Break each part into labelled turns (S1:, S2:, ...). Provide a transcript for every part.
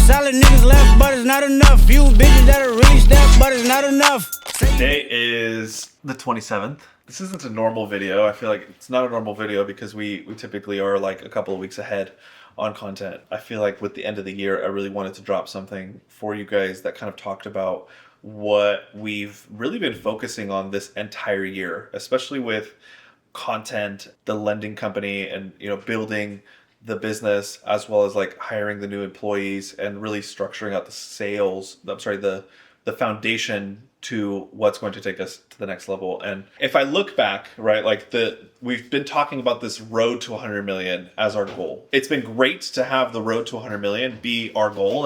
S1: Solid niggas left, but it's not enough. Few bitches that'll really step, but it's not enough.
S2: Today is the 27th. This isn't a normal video. I feel like it's not a normal video because we typically are like a couple of weeks ahead on content. I feel like with the end of the year, I really wanted to drop something for you guys that kind of talked about what we've really been focusing on this entire year, especially with content, the lending company, and building the business, as well as like hiring the new employees and really structuring out the sales. The foundation to what's going to take us to the next level. And if I look back, right, like we've been talking about this road to 100 million as our goal. It's been great to have the road to 100 million be our goal,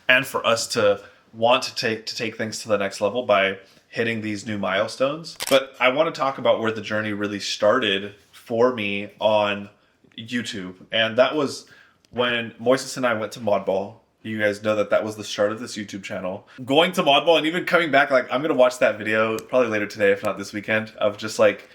S2: and for us to want to take things to the next level by hitting these new milestones. But I want to talk about where the journey really started for me on YouTube. And that was when Moises and I went to Modball. You guys know that was the start of this YouTube channel. Going to Modball and even coming back, like I'm going to watch that video probably later today, if not this weekend, of just like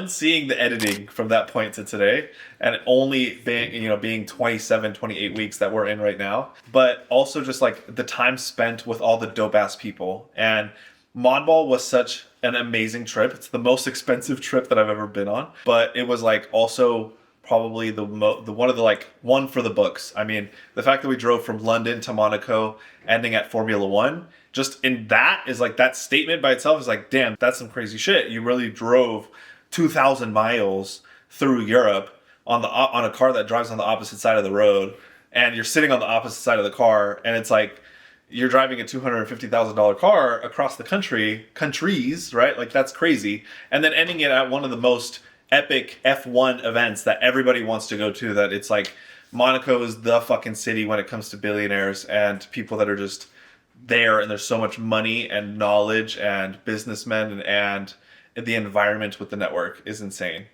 S2: seeing the editing from that point to today, and only being 27, 28 weeks that we're in right now, but also just like the time spent with all the dope ass people. And Modball was such an amazing trip. It's the most expensive trip that I've ever been on, but it was like also probably the one of the like one for the books. I mean, the fact that we drove from London to Monaco, ending at Formula One, just in that is like, that statement by itself is like, damn, that's some crazy shit. You really drove 2,000 miles through Europe on a car that drives on the opposite side of the road, and you're sitting on the opposite side of the car, and it's like you're driving a $250,000 car across the countries, right? Like that's crazy. And then ending it at one of the most epic F1 events that everybody wants to go to, that it's like Monaco is the fucking city when it comes to billionaires and people that are just there, and there's so much money and knowledge and businessmen, and the environment with the network is insane.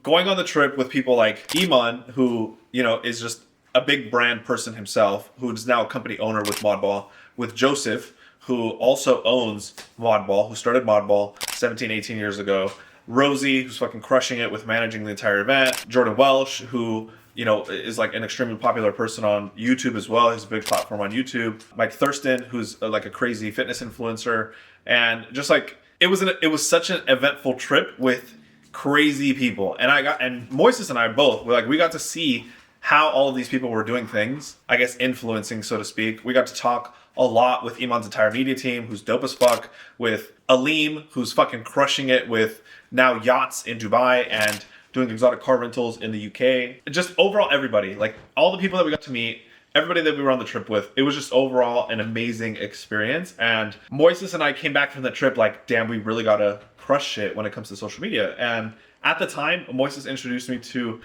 S2: Going on the trip with people like Iman, who is just a big brand person himself, who is now a company owner with Modball, with Joseph, who also owns Modball, who started Modball 17, 18 years ago, Rosie, who's fucking crushing it with managing the entire event, Jordan Welsh, who is like an extremely popular person on YouTube as well. He has a big platform on YouTube. Mike Thurston, who's like a crazy fitness influencer. And just like, it was such an eventful trip with crazy people. And Moises and I both, we got to see how all of these people were doing things, I guess influencing, so to speak. We got to talk a lot with Iman's entire media team, who's dope as fuck, with Aleem, who's fucking crushing it with now yachts in Dubai and doing exotic car rentals in the UK. Just overall, everybody, like all the people that we got to meet, everybody that we were on the trip with, it was just overall an amazing experience. And Moises and I came back from that trip like, damn, we really gotta crush shit when it comes to social media. And at the time, Moises introduced me to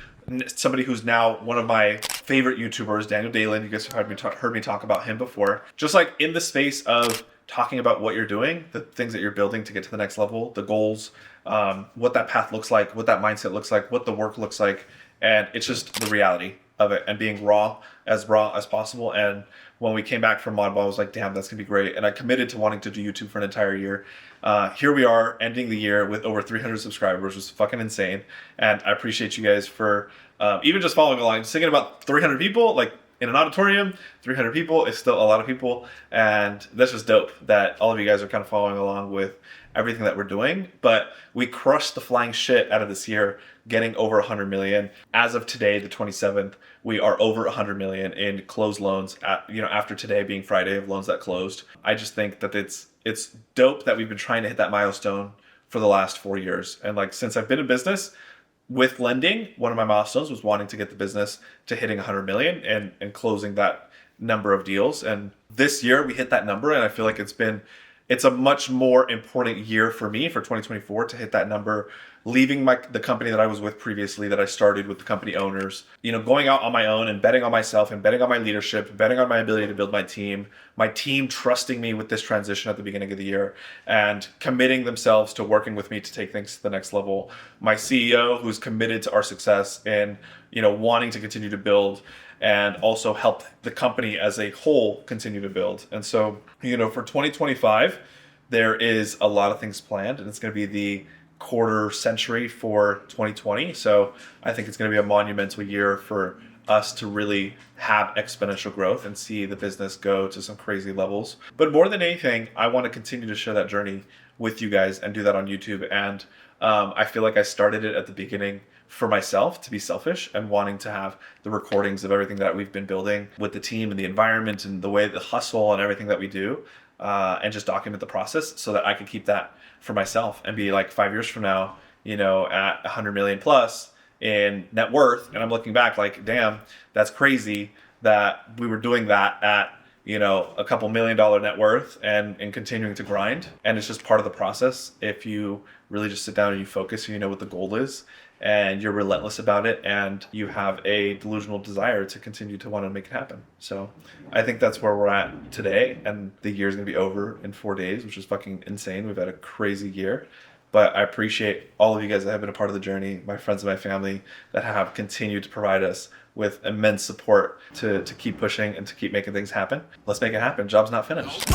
S2: somebody who's now one of my favorite YouTubers, Daniel Dalen. You guys have heard me talk about him before. Just like in the space of talking about what you're doing, the things that you're building to get to the next level, the goals, what that path looks like, what that mindset looks like, what the work looks like. And it's just the reality of it, and being raw as possible. And when we came back from Modball, I was like, damn, that's gonna be great. And I committed to wanting to do YouTube for an entire year. Here we are ending the year with over 300 subscribers, which is fucking insane. And I appreciate you guys for even just following along. Just thinking about 300 people, like in an auditorium, 300 people is still a lot of people. And that's just dope that all of you guys are kind of following along with everything that we're doing. But we crushed the flying shit out of this year, getting over 100 million. As of today, the 27th, we are over 100 million in closed loans after today being Friday of loans that closed. I just think that it's dope that we've been trying to hit that milestone for the last 4 years. And like, since I've been in business with lending, one of my milestones was wanting to get the business to hitting 100 million and closing that number of deals. And this year we hit that number, and I feel like it's a much more important year for me, for 2024, to hit that number, leaving the company that I was with previously, that I started with the company owners, going out on my own and betting on myself and betting on my leadership, betting on my ability to build my team trusting me with this transition at the beginning of the year and committing themselves to working with me to take things to the next level. My CEO, who's committed to our success and, wanting to continue to build and also help the company as a whole continue to build. And so, for 2025, there is a lot of things planned, and it's going to be the quarter century for 2020. So I think it's going to be a monumental year for us to really have exponential growth and see the business go to some crazy levels. But more than anything, I want to continue to share that journey with you guys and do that on YouTube. And I feel like I started it at the beginning for myself, to be selfish and wanting to have the recordings of everything that we've been building with the team and the environment and the way the hustle and everything that we do, and just document the process so that I could keep that for myself and be like 5 years from now, you know, at 100 million plus in net worth. And I'm looking back like, damn, that's crazy that we were doing that at, you know, a couple $1 million net worth and continuing to grind. And it's just part of the process. If you really just sit down and you focus and you know what the goal is and you're relentless about it and you have a delusional desire to continue to want to make it happen. So I think that's where we're at today. And the year's going to be over in 4 days, which is fucking insane. We've had a crazy year. But I appreciate all of you guys that have been a part of the journey, my friends and my family that have continued to provide us with immense support to keep pushing and to keep making things happen. Let's make it happen. Job's not finished.